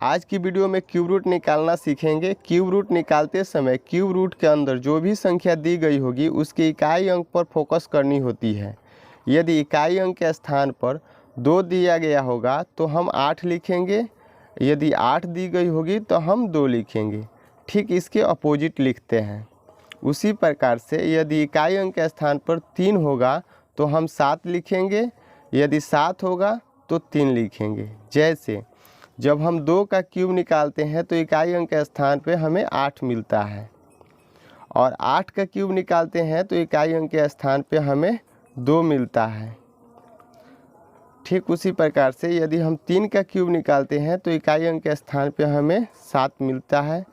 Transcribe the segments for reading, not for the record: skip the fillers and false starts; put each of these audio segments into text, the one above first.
आज की वीडियो में क्यूब रूट निकालना सीखेंगे। क्यूब रूट निकालते समय क्यूब रूट के अंदर जो भी संख्या दी गई होगी उसके इकाई अंक पर फोकस करनी होती है। यदि इकाई अंक के स्थान पर 2 दिया गया होगा तो हम 8 लिखेंगे, यदि 8 दी गई होगी तो हम 2 लिखेंगे। ठीक इसके अपोजिट लिखते हैं। उसी प्रकार से यदि इकाई अंक के स्थान पर 3 होगा तो हम 7 लिखेंगे, यदि 7 होगा तो 3 लिखेंगे। जैसे जब हम 2 का क्यूब निकालते हैं तो इकाई अंक के स्थान पे हमें 8 मिलता है, और 8 का क्यूब निकालते हैं तो इकाई अंक के स्थान पे हमें 2 मिलता है। ठीक उसी प्रकार से यदि हम 3 का क्यूब निकालते हैं तो इकाई अंक के स्थान पे हमें 7 मिलता है,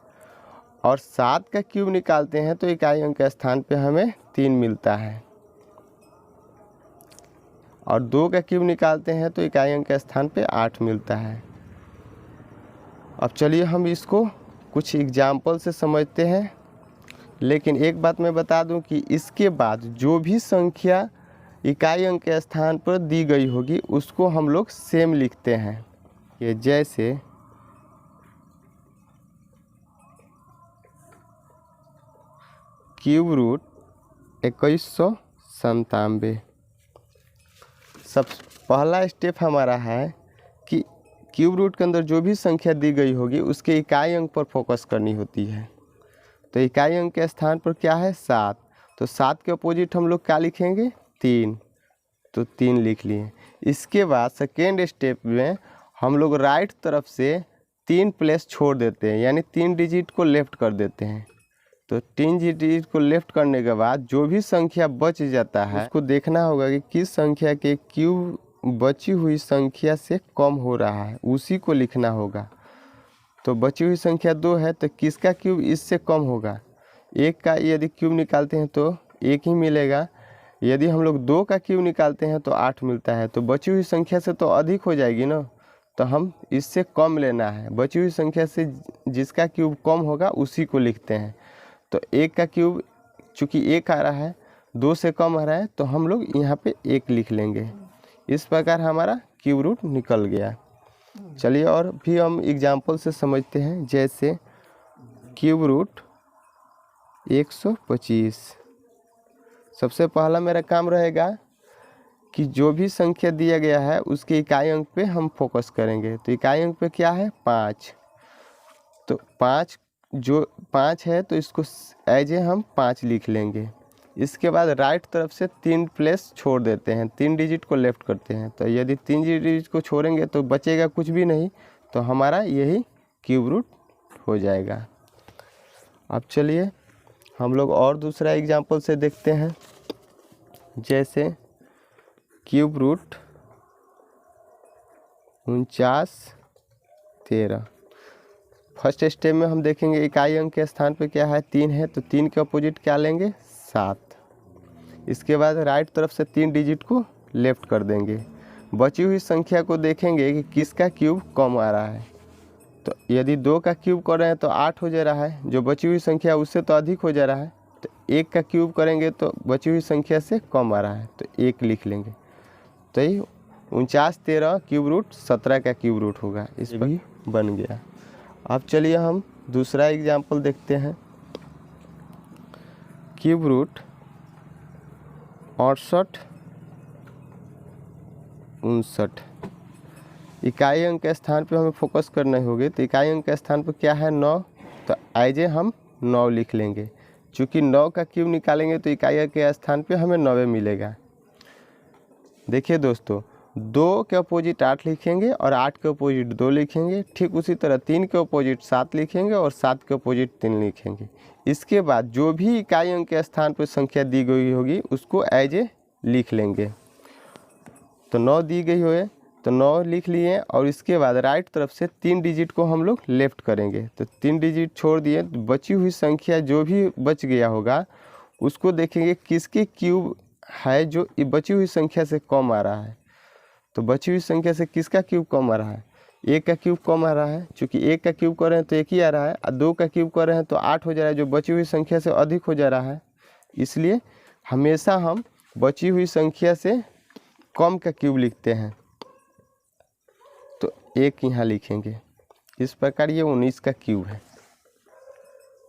और 7 का क्यूब निकालते हैं तो इकाई अंक के स्थान पे हमें 3 मिलता है, और 2 का क्यूब निकालते हैं तो इकाई अंक के स्थान पे 8 मिलता है। अब चलिए हम इसको कुछ एग्जाम्पल से समझते हैं। लेकिन एक बात मैं बता दूं कि इसके बाद जो भी संख्या इकाई अंक के स्थान पर दी गई होगी उसको हम लोग सेम लिखते हैं। ये जैसे क्यूब रूट 2197। सब पहला स्टेप हमारा है कि क्यूब रूट के अंदर जो भी संख्या दी गई होगी उसके इकाई अंक पर फोकस करनी होती है। तो इकाई अंक के स्थान पर क्या है 7, तो 7 के अपोजिट हम लोग क्या लिखेंगे 3, तो 3 लिख लिए। इसके बाद सेकेंड स्टेप में हम लोग राइट तरफ से 3 प्लेस छोड़ देते हैं, यानी 3 डिजिट को लेफ्ट कर देते हैं। तो 3 डिजिट को लेफ्ट करने के बाद जो भी संख्या बच जाता है उसको देखना होगा कि किस संख्या के क्यूब बची हुई संख्या से कम हो रहा है, उसी को लिखना होगा। तो बची हुई संख्या 2 है तो किसका क्यूब इससे कम होगा, 1 का यदि क्यूब निकालते हैं तो 1 ही मिलेगा। यदि हम लोग 2 का क्यूब निकालते हैं तो 8 मिलता है, तो बची हुई संख्या से तो अधिक हो जाएगी ना, तो हम इससे कम लेना है। बची हुई संख्या से जिसका क्यूब कम होगा उसी को लिखते हैं। तो 1 का क्यूब चूँकि 1 आ रहा है, 2 से कम आ रहा है, तो हम लोग यहाँ पे 1 लिख लेंगे। इस प्रकार हमारा क्यूब रूट निकल गया। चलिए और भी हम एग्जाम्पल से समझते हैं। जैसे क्यूब रूट 125। सबसे पहला मेरा काम रहेगा कि जो भी संख्या दिया गया है उसके इकाई अंक पे हम फोकस करेंगे। तो इकाई अंक पे क्या है 5, तो 5 जो 5 है तो इसको एज ए हम 5 लिख लेंगे। इसके बाद राइट तरफ से 3 प्लेस छोड़ देते हैं, 3 डिजिट को लेफ्ट करते हैं। तो यदि 3 डिजिट को छोड़ेंगे तो बचेगा कुछ भी नहीं, तो हमारा यही क्यूब रूट हो जाएगा। अब चलिए हम लोग और दूसरा एग्जांपल से देखते हैं। जैसे क्यूब रूट 4913। फर्स्ट स्टेप में हम देखेंगे इकाई अंक के स्थान पे क्या है 3 है, तो 3 के अपोजिट क्या लेंगे 7। इसके बाद राइट तरफ से 3 डिजिट को लेफ्ट कर देंगे। बची हुई संख्या को देखेंगे कि किसका क्यूब कम आ रहा है। तो यदि 2 का क्यूब कर रहे हैं तो 8 हो जा रहा है, जो बची हुई संख्या उससे तो अधिक हो जा रहा है। तो 1 का क्यूब करेंगे तो बची हुई संख्या से कम आ रहा है, तो 1 लिख लेंगे। तो ये 4913 क्यूब रूट 17 का क्यूब रूट होगा। इस पर भी बन गया। अब चलिए हम दूसरा एग्जाम्पल देखते हैं। Cube root 6859। इकाई अंक के स्थान पे हमें फोकस करना होगी। तो इकाई अंक के स्थान पे क्या है 9, तो एज ए हम 9 लिख लेंगे। चूँकि 9 का क्यूब निकालेंगे तो इकाई अंक के स्थान पे हमें 9 मिलेगा। देखिए दोस्तों, 2 के अपोजिट 8 लिखेंगे और 8 के अपोजिट 2 लिखेंगे। ठीक उसी तरह 3 के अपोजिट 7 लिखेंगे और 7 के अपोजिट 3 लिखेंगे। इसके बाद जो भी इकाई अंक के स्थान पर संख्या दी गई होगी उसको एज ए लिख लेंगे। तो 9 दी गई हो तो 9 लिख लिए, और इसके बाद राइट तरफ से 3 डिजिट को हम लोग लेफ्ट करेंगे। तो 3 डिजिट छोड़ दिए, तो बची हुई संख्या जो भी बच गया होगा उसको देखेंगे किसके क्यूब है जो बची हुई संख्या से कम आ रहा है। तो बची हुई संख्या से किसका क्यूब कम आ रहा है, 1 का क्यूब कम आ रहा है। चूँकि 1 का क्यूब कर रहे हैं तो 1 ही आ रहा है, और 2 का क्यूब कर रहे हैं तो 8 हो जा रहा है, जो बची हुई संख्या से अधिक हो जा रहा है। इसलिए हमेशा हम बची हुई संख्या से कम का क्यूब लिखते हैं। तो 1 यहाँ लिखेंगे। इस प्रकार ये 19 का क्यूब है।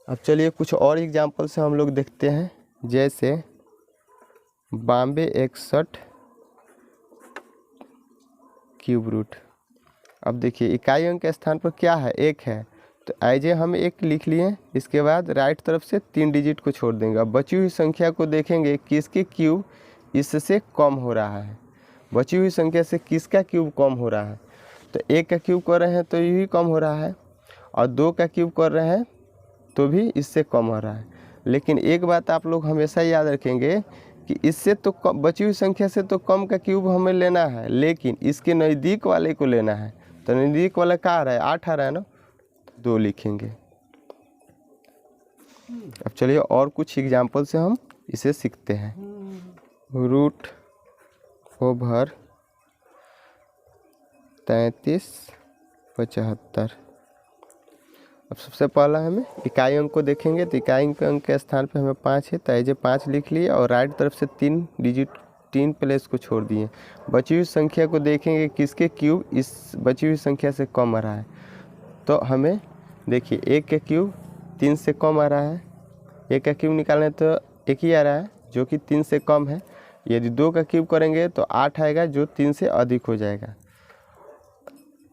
अब चलिए कुछ और एग्जाम्पल से हम लोग देखते हैं, जैसे 92 61 क्यूब रूट। अब देखिए इकाई अंक के स्थान पर क्या है, 1 है, तो आइए हम 1 लिख लिए। इसके बाद राइट तरफ से 3 डिजिट को छोड़ देंगे। अब बची हुई संख्या को देखेंगे किसके क्यूब इससे कम हो रहा है। बची हुई संख्या से किसका क्यूब कम हो रहा है, तो 1 का क्यूब कर रहे हैं तो ये भी कम हो रहा है, और 2 का क्यूब कर रहे हैं तो भी इससे कम हो रहा है। लेकिन एक बात आप लोग हमेशा याद रखेंगे कि इससे तो बची हुई संख्या से तो कम का क्यूब हमें लेना है, लेकिन इसके नज़दीक वाले को लेना है। तो नज़दीक वाला क्या आ रहा है, 8 आ रहा है ना, 2 लिखेंगे। अब चलिए और कुछ एग्जाम्पल से हम इसे सीखते हैं। Root over 33 75। अब सबसे पहला हमें इकाई अंक को देखेंगे, तो इकाई अंक के स्थान पे हमें 5 है, तो ऐसे 5 लिख लिए और राइट तरफ से 3 डिजिट 3 प्लेस को छोड़ दिए। बची हुई संख्या को देखेंगे किसके क्यूब इस बची हुई संख्या से कम आ रहा है, तो हमें देखिए 1 का क्यूब 3 से कम आ रहा है, 1 का क्यूब निकालने तो 1 ही आ रहा है जो कि 3 से कम है। यदि 2 का क्यूब करेंगे तो 8 आएगा जो 3 से अधिक हो जाएगा,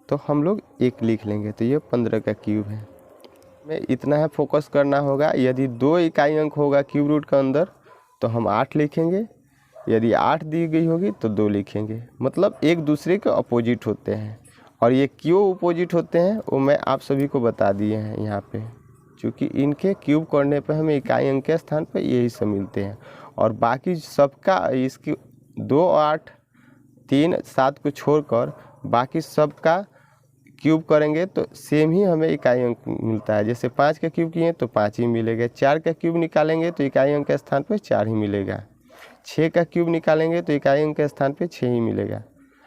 तो हम लोग 1 लिख लेंगे, तो ये 15 का क्यूब है। में इतना है फोकस करना होगा, यदि 2 इकाई अंक होगा क्यूब रूट के अंदर तो हम 8 लिखेंगे, यदि 8 दी गई होगी तो 2 लिखेंगे। मतलब एक दूसरे के अपोजिट होते हैं, और ये क्यों अपोजिट होते हैं वो मैं आप सभी को बता दिए हैं यहाँ पे, क्योंकि इनके क्यूब करने पे हमें इकाई अंक के स्थान पे यही सब मिलते हैं। और बाकी सबका इसकी 2 8 3 7 को छोड़कर बाकी सबका क्यूब करेंगे तो सेम ही हमें इकाई अंक मिलता है। जैसे 5 का क्यूब किए तो 5 ही मिलेगा, 4 का क्यूब निकालेंगे तो इकाई अंक के स्थान पर 4 ही मिलेगा, 6 का क्यूब निकालेंगे तो इकाई अंक के स्थान पे 6 ही मिलेगा।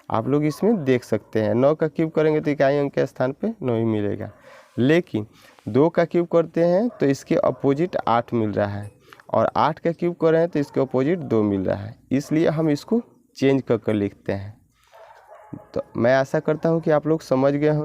आप लोग इसमें देख सकते हैं 9 का क्यूब करेंगे तो इकाई अंक के स्थान पे 9 ही मिलेगा। लेकिन 2 का क्यूब करते हैं तो इसके अपोजिट 8 मिल रहा है, और 8 का क्यूब कर रहे हैं तो इसके अपोजिट 2 मिल रहा है, इसलिए हम इसको चेंज कर लिखते हैं। तो मैं आशा करता हूँ कि आप लोग समझ गए हों।